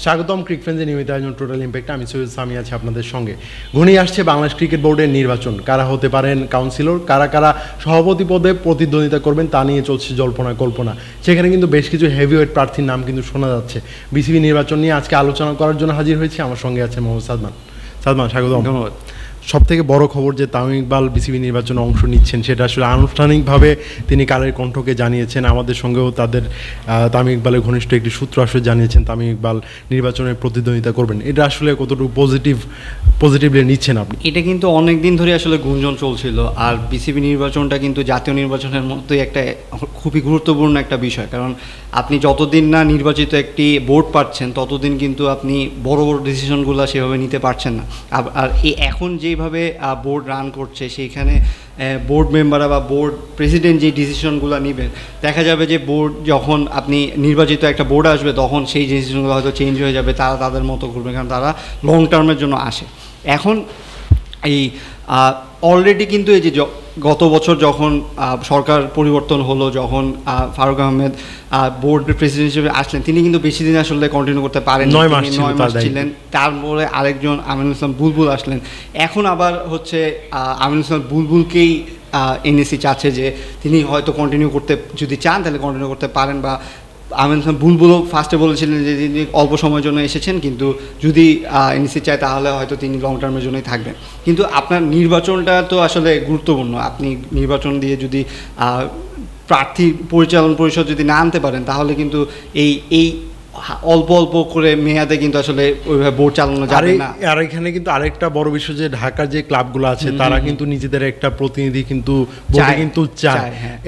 স্বাগতম ক্রিক ফ্রেন্ডসের নিয়মিত আয়োজন টোটাল ইম্প্যাক্ট। আমি সৈয়দ সামি আছি আপনাদের সঙ্গে। ঘনিয়ে আসছে বাংলাদেশ ক্রিকেট বোর্ডের নির্বাচন। কারা হতে পারেন কাউন্সিলর, কারা কারা সভাপতি পদে প্রতিদ্বন্দ্বিতা করবেন তা নিয়ে চলছে জল্পনা কল্পনা। সেখানে কিন্তু বেশ কিছু হেভিওয়েট প্রার্থীর নাম কিন্তু শোনা যাচ্ছে। বিসিবি নির্বাচন নিয়ে আজকে আলোচনা করার জন্য হাজির হয়েছি। আমার সঙ্গে আছে মোহাম্মদ সাদমান। সাদমান, স্বাগতম। ধন্যবাদ। সবথেকে বড় খবর যে তামিম ইকবাল বিসিবি নির্বাচনে অংশ নিচ্ছেন, সেটা আসলে আনুষ্ঠানিকভাবে তিনি কালের কণ্ঠকে জানিয়েছেন। আমাদের সঙ্গেও তাদের তামিম ইকবালের ঘনিষ্ঠ একটি সূত্র আসলে জানিয়েছেন তামিম ইকবাল নির্বাচনে প্রতিদ্বন্দ্বিতা করবেন। এটা আসলে কতটুকু পজিটিভলি নিচ্ছেন আপনি? এটা কিন্তু অনেক দিন ধরে আসলে গুঞ্জন চলছিল, আর বিসিবি নির্বাচনটা কিন্তু জাতীয় নির্বাচনের মতোই একটা খুবই গুরুত্বপূর্ণ একটা বিষয়। কারণ আপনি যতদিন না নির্বাচিত একটি বোর্ড পাচ্ছেন ততদিন কিন্তু আপনি বড় বড় ডিসিশনগুলো সেভাবে নিতে পারছেন না। আর এখন যেভাবে বোর্ড রান করছে সেইখানে বোর্ড মেম্বাররা বা বোর্ড প্রেসিডেন্ট যে ডিসিশনগুলো নেবেন, দেখা যাবে যে বোর্ড যখন আপনি নির্বাচিত একটা বোর্ড আসবে তখন সেই ডিসিশনগুলো হয়তো চেঞ্জ হয়ে যাবে, তারা তাদের মতো করবে, কারণ তারা লং টার্মের জন্য আসে। এখন এই অলরেডি কিন্তু এই যে গত বছর যখন সরকার পরিবর্তন হলো, যখন ফারুক আহমেদ বোর্ড প্রেসিডেন্ট হিসেবে আসলেন, তিনি কিন্তু বেশি দিন আসলে কন্টিনিউ করতে পারেন, 9 মাস ছিলেন। তারপরে আরেকজন আমিনুল ইসলাম বুলবুল আসলেন। এখন আবার হচ্ছে আমিনুল ইসলাম বুলবুলকেই এনএসি চাচ্ছে যে তিনি হয়তো কন্টিনিউ করতে, যদি চান তাহলে কন্টিনিউ করতে পারেন। বা আমিনুল ইসলাম বুলবুলও ফার্স্টে বলেছিলেন যে তিনি অল্প সময়ের জন্য এসেছেন, কিন্তু যদি এনএসি চায় তাহলে হয়তো তিনি লং টার্মের জন্যই থাকবেন। কিন্তু আপনার নির্বাচনটা তো আসলে গুরুত্বপূর্ণ। আপনি নির্বাচন দিয়ে যদি প্রার্থী পরিচালন পরিষদ যদি না আনতে পারেন, তাহলে কিন্তু এই অল্প অল্প করে মেয়াদে কিন্তু আসলে ওইভাবে বোর্ড চালানো যাবে না। আর এখানে কিন্তু আরেকটা বড় বিষয় যে ঢাকার যে ক্লাবগুলো আছে তারা কিন্তু নিজেদের একটা প্রতিনিধি কিন্তু বোর্ডে কিন্তু চায়।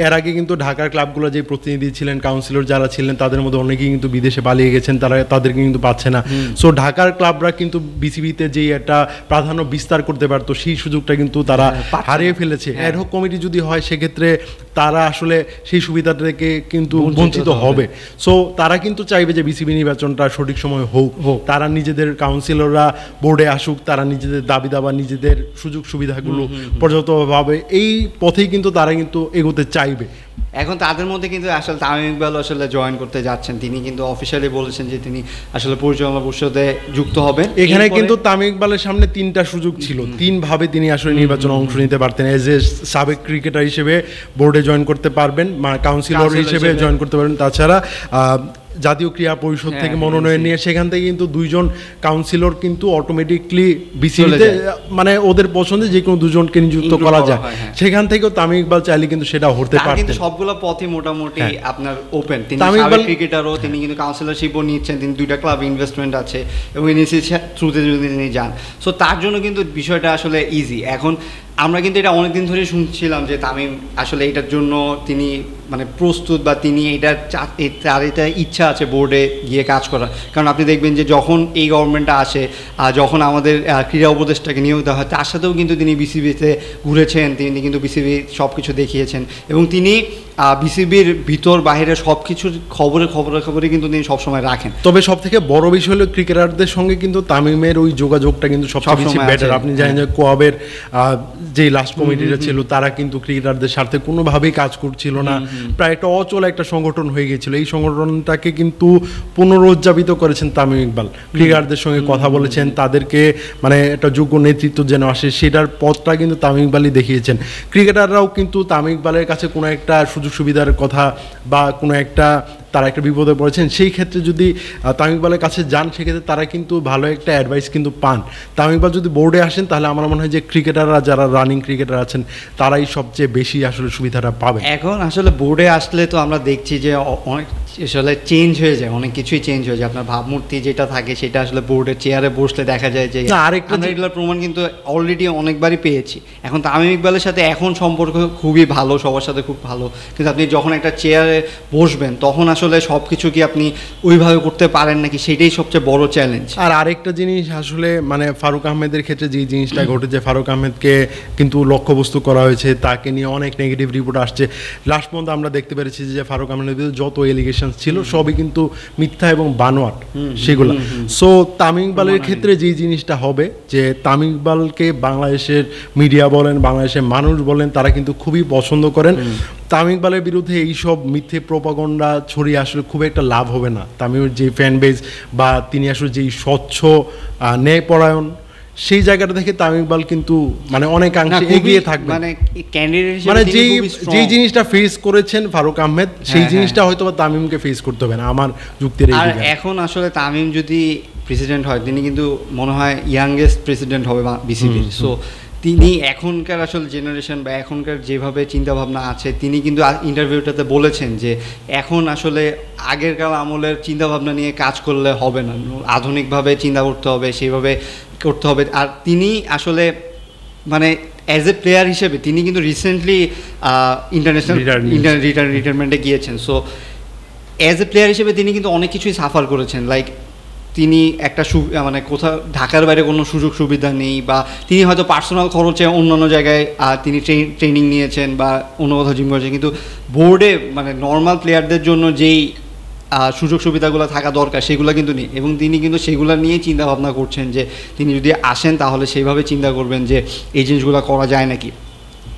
এর আগে কিন্তু ঢাকার ক্লাবগুলো যে প্রতিনিধি ছিলেন, কাউন্সিলর যারা ছিলেন, তাদের মধ্যে অনেকেই কিন্তু বিদেশে পালিয়ে গেছেন, তাদেরকে কিন্তু পাচ্ছে না। সো ঢাকার ক্লাবরা কিন্তু বিসিবিতে যে একটা প্রাধান্য বিস্তার করতে পারতো, সেই সুযোগটা কিন্তু তারা হারিয়ে ফেলেছে। অ্যাডহক কমিটি যদি হয় সেক্ষেত্রে তারা আসলে সেই সুবিধা থেকে কিন্তু বঞ্চিত হবে। সো তারা কিন্তু চাইবে যে বিসিবি নির্বাচনটা সঠিক সময় হোক, তারা নিজেদের কাউন্সিলররা বোর্ডে আসুক, তারা নিজেদের দাবি দাবা, নিজেদের সুযোগ সুবিধাগুলো পর্যাপ্তভাবে, এই পথেই কিন্তু তারা কিন্তু এগোতে চাইবে। এখন তাদের মধ্যে কিন্তু আসলে তামিম ইকবাল আসলে জয়েন করতে যাচ্ছেন। তিনি কিন্তু অফিসিয়ালি বলেছেন যে তিনি আসলে পরিচালনা পরিষদে যুক্ত হবেন। এখানে কিন্তু তামিম ইকবালের সামনে 3টা সুযোগ ছিল, 3 ভাবে তিনি আসলে নির্বাচনে অংশ নিতে পারতেন। এজ এ সাবেক ক্রিকেটার হিসেবে বোর্ডে জয়েন করতে পারবেন, কাউন্সিলর হিসেবে জয়েন করতে পারবেন, তাছাড়া জাতীয় ক্রীড়া পরিষদ থেকে মনোনয়ন নিয়ে সেখান থেকে কিন্তু 2জন কাউন্সিলর কিন্তু অটোমেটিকলি বিসিবিতে, মানে ওদের পছন্দে যে কোনো 2জনকে নিযুক্ত করা যায়। সেখান থেকেও তামিম ইকবাল চাইলে কিন্তু সেটা হতে পারতেন। কিন্তু সবগুলো পথই মোটামুটি আপনার ওপেন। তিনি সাবেক ক্রিকেটারও, তিনি কিন্তু কাউন্সিলরশিপও নিচ্ছেন, তিনি 2টা ক্লাব ইনভেস্টমেন্ট আছে এবং এনএসি থ্রুতে যদি তিনি যান, সো তার জন্য কিন্তু বিষয়টা আসলে ইজি। এখন আমরা কিন্তু এটা অনেকদিন ধরে শুনছিলাম যে তামিম আসলে এটার জন্য তিনি মানে প্রস্তুত, বা তিনি তার এটা ইচ্ছা আছে বোর্ডে গিয়ে কাজ করা। কারণ আপনি দেখবেন যে যখন এই গভর্নমেন্টটা আসে, যখন আমাদের ক্রীড়া উপদেষ্টাকে নিয়োগ দেওয়া হয়, তার সাথেও কিন্তু তিনি বিসিবিতে ঘুরেছেন, তিনি কিন্তু বিসিবি সব কিছু দেখিয়েছেন, এবং তিনি বিসিবির ভিতর বাইরে সব কিছুর খবরে কিন্তু তিনি সবসময় রাখেন। তবে সব থেকে বড় বিষয় হলো ক্রিকেটারদের সঙ্গে কিন্তু তামিমের ওই যোগাযোগটা কিন্তু সবচেয়ে বেশি বেটার। আপনি জানেন যে কোয়াবের যে লাস্ট কমিটিটা ছিল, তারা কিন্তু ক্রিকেটারদের স্বার্থে কোনোভাবেই কাজ করছিল না, প্রায় একটা অচল একটা সংগঠন হয়ে গেছিল। এই সংগঠনটাকে কিন্তু পুনরুজ্জীবিত করেছেন তামিম ইকবাল। ক্রিকেটারদের সঙ্গে কথা বলেছেন, তাদেরকে মানে একটা যোগ্য নেতৃত্ব যেন আসে সেটার পথটা কিন্তু তামিম ইকবালই দেখিয়েছেন। ক্রিকেটাররাও কিন্তু তামিম ইকবালের কাছে কোনো একটা সুযোগ সুবিধার কথা বা কোনো একটা তারা একটা বিপদে পড়েছেন, সেই ক্ষেত্রে যদি তামিম ইকবালের কাছে যান, সেক্ষেত্রে তারা কিন্তু ভালো একটা অ্যাডভাইস কিন্তু পান। তামিম ইকবাল যদি বোর্ডে আসেন, তাহলে আমার মনে হয় যে ক্রিকেটাররা যারা রানিং ক্রিকেটার আছেন তারাই সবচেয়ে বেশি আসলে সুবিধাটা পাবে। এখন আসলে বোর্ডে আসলে তো আমরা দেখছি যে অনেক আসলে চেঞ্জ হয়ে যায়, অনেক কিছুই চেঞ্জ হয়ে যায়। আপনার ভাবমূর্তি যেটা থাকে সেটা আসলে বোর্ডের চেয়ারে বসলে দেখা যায় যে আমরা এগুলোর প্রমাণ কিন্তু অলরেডি অনেকবারই পেয়েছি। এখন তামিম ইকবালের সাথে এখন সম্পর্ক খুবই ভালো, সবার সাথে খুব ভালো, কিন্তু আপনি যখন একটা চেয়ারে বসবেন তখন আসলে সব কিছু কি আপনি ওইভাবে করতে পারেন নাকি, সেটাই সবচেয়ে বড় চ্যালেঞ্জ। আর আরেকটা জিনিস আসলে মানে ফারুক আহমেদের ক্ষেত্রে যে জিনিসটা ঘটেছে, ফারুক আহমেদকে কিন্তু লক্ষ্যবস্তু করা হয়েছে, তাকে নিয়ে অনেক নেগেটিভ রিপোর্ট আসছে। লাস্ট পর্যন্ত আমরা দেখতে পেরেছি যে ফারুক আহমেদের যত এলিগেশন ছিল সবই কিন্তু মিথ্যা এবং বানোয়াট সেগুলো। সো তামিম ইকবালের ক্ষেত্রে যে জিনিসটা হবে যে তামিম ইকবালকে বাংলাদেশের মিডিয়া বলেন, বাংলাদেশের মানুষ বলেন, তারা কিন্তু খুবই পছন্দ করেন। তামিম ইকবালের বিরুদ্ধে এইসব মিথ্যে প্রপাগন্ডা ছড়িয়ে আসলে খুব একটা লাভ হবে না। তামিমের যে ফ্যান বেজ বা তিনি আসলে যেই স্বচ্ছ ন্যায়পরায়ণ, সেই জায়গাটা থেকে তামিম ইকবাল কিন্তু মানে অনেকাংশে এগিয়ে থাকবে। মানে ক্যান্ডিডেট মানে যেই জিনিসটা ফেস করেছেন ফারুক আহমেদ, সেই জিনিসটা হয়তো বা তামিমকে ফেস করতে হবে না, আমার যুক্তির। আর এখন আসলে তামিম যদি প্রেসিডেন্ট হয়, তিনি কিন্তু মনে হয় ইয়াংগেস্ট প্রেসিডেন্ট হবে বিসিবির। সো তিনি এখনকার আসলে জেনারেশন বা এখনকার যেভাবে চিন্তাভাবনা আছে, তিনি কিন্তু ইন্টারভিউটাতে বলেছেন যে এখন আসলে আগেরকার আমলের চিন্তাভাবনা নিয়ে কাজ করলে হবে না, আধুনিকভাবে চিন্তা করতে হবে, সেইভাবে করতে হবে। আর তিনি আসলে মানে অ্যাজ এ প্লেয়ার হিসেবে তিনি কিন্তু রিসেন্টলি ইন্টারন্যাশনাল রিটায়ারমেন্টে গিয়েছেন। সো অ্যাজ এ প্লেয়ার হিসেবে তিনি কিন্তু অনেক কিছুই সাফার করেছেন। লাইক তিনি একটা মানে কোথাও ঢাকার বাইরে কোনো সুযোগ সুবিধা নেই, বা তিনি হয়তো পার্সোনাল খরচে অন্যান্য জায়গায় তিনি ট্রেনিং নিয়েছেন বা অন্য কোথাও জিম করেছেন, কিন্তু বোর্ডে মানে নর্মাল প্লেয়ারদের জন্য যেই সুযোগ সুবিধাগুলো থাকা দরকার সেগুলো কিন্তু নেই। এবং তিনি কিন্তু সেগুলো নিয়েই চিন্তাভাবনা করছেন যে তিনি যদি আসেন তাহলে সেইভাবে চিন্তা করবেন যে এই জিনিসগুলো করা যায় নাকি।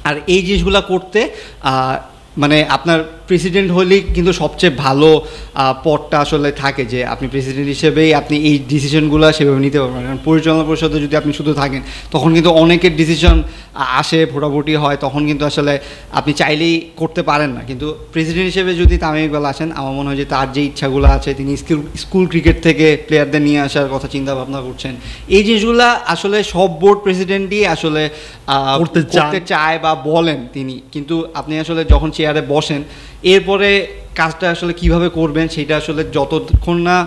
আর এই জিনিসগুলো করতে মানে আপনার প্রেসিডেন্ট হলেই কিন্তু সবচেয়ে ভালো পদটা আসলে থাকে, যে আপনি প্রেসিডেন্ট হিসেবেই আপনি এই ডিসিশনগুলো সেভাবে নিতে পারবেন। কারণ পরিচালনা পরিষদে যদি আপনি শুধু থাকেন তখন কিন্তু অনেকের ডিসিশন আসে, ভোটাভুটি হয়, তখন কিন্তু আসলে আপনি চাইলেই করতে পারেন না। কিন্তু প্রেসিডেন্ট হিসেবে যদি তামিম ইকবাল আসেন, আমার মনে হয় যে তার যে ইচ্ছাগুলো আছে, তিনি স্কুল ক্রিকেট থেকে প্লেয়ারদের নিয়ে আসার কথা চিন্তা ভাবনা করছেন, এই জিনিসগুলো আসলে সব বোর্ড প্রেসিডেন্টই আসলে করতে চায় বা বলেন তিনি। কিন্তু আপনি আসলে যখন চেয়ারে বসেন, এরপরে কাজটা আসলে কিভাবে করবেন সেটা আসলে যতক্ষণ না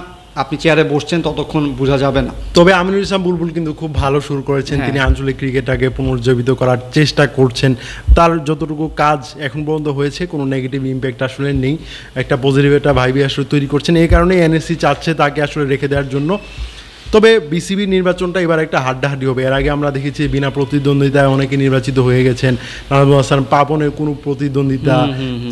আপনি চেয়ারে বসছেন ততক্ষণ বোঝা যাবে না। তবে আমিনুল ইসলাম বুলবুল কিন্তু খুব ভালো শুরু করেছেন, তিনি আঞ্চলিক ক্রিকেটটাকে পুনরুজ্জীবিত করার চেষ্টা করছেন। তার যতটুকু কাজ এখন পর্যন্ত হয়েছে কোনো নেগেটিভ ইম্প্যাক্ট আসলে নেই, একটা পজিটিভ একটা ভাইবি আসলে তৈরি করছেন। এই কারণে এনএসসি চাচ্ছে তাকে আসলে রেখে দেওয়ার জন্য। তবে বিসিবি নির্বাচনটা এবার একটা হাড্ডাহাড্ডি হবে। এর আগে আমরা দেখেছি বিনা প্রতিদ্বন্দ্বিতায় অনেকে নির্বাচিত হয়ে গেছেন। নাজমুল হাসান পাপনের কোনো প্রতিদ্বন্দ্বিতা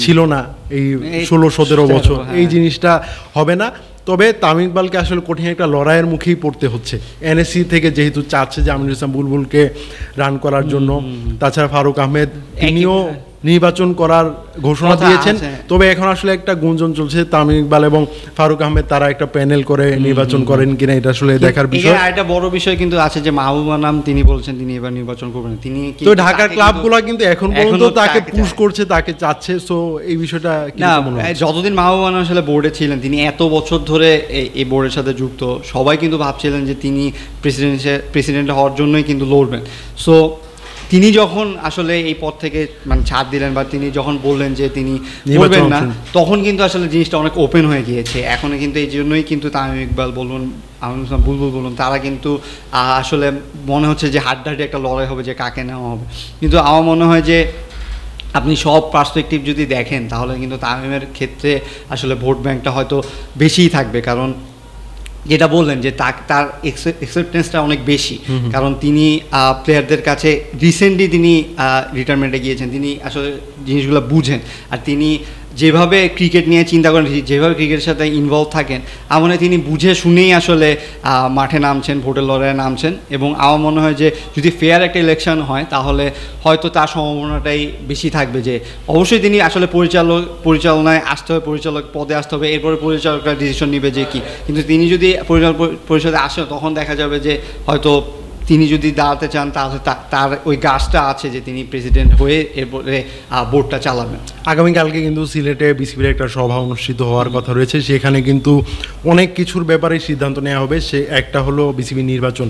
ছিল না এই 16-17 বছর, এই জিনিসটা হবে না। তবে তামিম ইকবালকে আসলে কঠিন একটা লড়াইয়ের মুখেই পড়তে হচ্ছে। এনএসসি থেকে যেহেতু চাচ্ছে যে আমিনুল ইসলাম বুলবুলকে রান করার জন্য, তাছাড়া ফারুক আহমেদ তিনিও নির্বাচন করার ঘোষণা দিয়েছেন। তবে এখন আসলে একটা গুঞ্জন চলছে তামিম ইকবাল এবং ফারুক আহমেদ তারা একটা প্যানেল করে নির্বাচন করেন কিনা, এটা আসলে দেখার বিষয়। একটা বড় বিষয় কিন্তু আছে যে মাহবুবা নাম তিনি বলছেন তিনি এবার নির্বাচন করবেন। তিনি তো ঢাকার ক্লাবগুলো কিন্তু এখন পর্যন্ত তাকে পুশ করছে, তাকে চাচ্ছে। সো এই বিষয়টা না, যতদিন মাহবুবা নাম আসলে বোর্ডে ছিলেন, তিনি এত বছর ধরে এই বোর্ডের সাথে যুক্ত, সবাই কিন্তু ভাবছিলেন যে তিনি প্রেসিডেন্ট হওয়ার জন্যই কিন্তু লড়বেন। সো তিনি যখন আসলে এই পদ থেকে মানে ছাড় দিলেন বা তিনি যখন বললেন যে তিনি করবেন না, তখন কিন্তু আসলে জিনিসটা অনেক ওপেন হয়ে গিয়েছে। এখন কিন্তু এই জন্যই কিন্তু তামিম ইকবাল বলুন, আমিনুল ইসলাম বুলবুল বলুন, তারা কিন্তু আসলে মনে হচ্ছে যে হাড্ডাহাড্ডি একটা লড়াই হবে যে কাকে নেওয়া হবে। কিন্তু আমার মনে হয় যে আপনি সব পার্সপেক্টিভ যদি দেখেন তাহলে কিন্তু তামিমের ক্ষেত্রে আসলে ভোট ব্যাংকটা হয়তো বেশিই থাকবে। কারণ যেটা বললেন যে তার অ্যাকসেপ্টেন্সটা অনেক বেশি, কারণ তিনি প্লেয়ারদের কাছে রিসেন্টলি তিনি রিটায়ারমেন্টে গিয়েছেন, তিনি আসলে জিনিসগুলো বুঝেন। আর তিনি যেভাবে ক্রিকেট নিয়ে চিন্তা করেন, যেভাবে ক্রিকেটের সাথে ইনভলভ থাকেন, আমার মনে হয় তিনি বুঝে শুনেই আসলে মাঠে নামছেন, ভোটের লড়াইয়ে নামছেন। এবং আমার মনে হয় যে যদি ফেয়ার একটা ইলেকশন হয় তাহলে হয়তো তার সম্ভাবনাটাই বেশি থাকবে যে অবশ্যই তিনি আসলে পরিচালনায় আসতে হবে, পরিচালক পদে আসতে হবে, এরপরে পরিচালকরা ডিসিশন নেবে যে কি। কিন্তু তিনি যদি পরিচালক পরিষদে আসেন তখন দেখা যাবে যে হয়তো তিনি যদি দাঁড়াতে চান তাহলে তার ওই গাছটা আছে যে তিনি প্রেসিডেন্ট হয়ে এরপরে বোর্ডটা চালাবেন। আগামীকালকে কিন্তু সিলেটে বিসিবির একটা সভা অনুষ্ঠিত হওয়ার কথা রয়েছে, সেখানে কিন্তু অনেক কিছুর ব্যাপারে সিদ্ধান্ত নেওয়া হবে। সে একটা হলো বিসিবি নির্বাচন,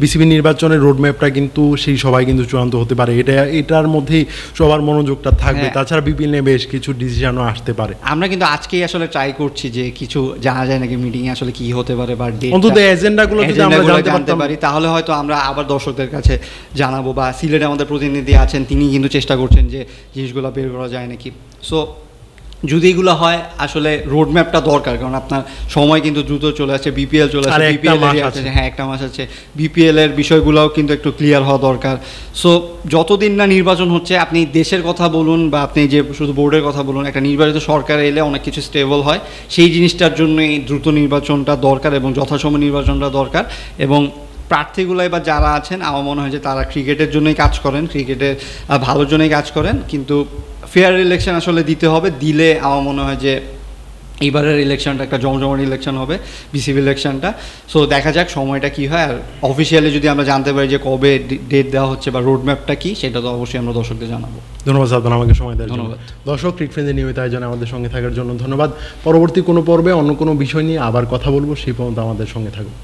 বিসিবি নির্বাচনের রোডম্যাপটা কিন্তু সেই সভায় কিন্তু চূড়ান্ত হতে পারে, এটার মধ্যেই সবার মনোযোগটা থাকবে। তাছাড়া বিপিএল নিয়ে বেশ কিছু ডিসিশনও আসতে পারে। আমরা কিন্তু আজকেই আসলে ট্রাই করছি যে কিছু জানা যায় নাকি মিটিংয়ে আসলে কি হতে পারে, বা অন্তত এজেন্ডাগুলো যদি আমরা জানতে পারি তাহলে হয়তো আমরা আবার দর্শকদের কাছে জানাবো। বা সিলেটে আমাদের প্রতিনিধি আছেন, তিনি কিন্তু চেষ্টা করছেন যে জিনিসগুলো বের করা যায় নাকি। সো যদি এগুলো হয় আসলে রোডম্যাপটা দরকার, কারণ আপনার সময় কিন্তু দ্রুত চলে আসছে, বিপিএল চলে আসছে, হ্যাঁ একটা মাস আছে, বিপিএল এর বিষয়গুলোও কিন্তু একটু ক্লিয়ার হওয়া দরকার। সো যতদিন না নির্বাচন হচ্ছে, আপনি দেশের কথা বলুন বা আপনি যে শুধু বোর্ডের কথা বলুন, একটা নির্বাচিত সরকার এলে অনেক কিছু স্টেবল হয়, সেই জিনিসটার জন্যই দ্রুত নির্বাচনটা দরকার এবং যথাসময় নির্বাচনটা দরকার। এবং প্রার্থীগুলাই বা যারা আছেন আমার মনে হয় যে তারা ক্রিকেটের জন্যই কাজ করেন, ক্রিকেটের ভালোর জন্যই কাজ করেন, কিন্তু ফেয়ার ইলেকশন আসলে দিতে হবে, দিলে আমার মনে হয় যে এইবারের ইলেকশনটা একটা জমজমাট ইলেকশন হবে, বিসিবি ইলেকশনটা। সো দেখা যাক সময়টা কী হয়, আর অফিসিয়ালি যদি আমরা জানতে পারি যে কবে ডেট দেওয়া হচ্ছে বা রোড ম্যাপটা কী, সেটা তো অবশ্যই আমরা দর্শকদের জানাবো। ধন্যবাদ সাদমান আমাকে সময় দেওয়ার জন্য। ধন্যবাদ দর্শক, ক্রিক ফ্রেন্ডের নিয়মিত আয়োজনে আমাদের সঙ্গে থাকার জন্য ধন্যবাদ। পরবর্তী কোনো পর্বে অন্য কোনো বিষয় নিয়ে আবার কথা বলবো, সেই পর্যন্ত আমাদের সঙ্গে থাকুন।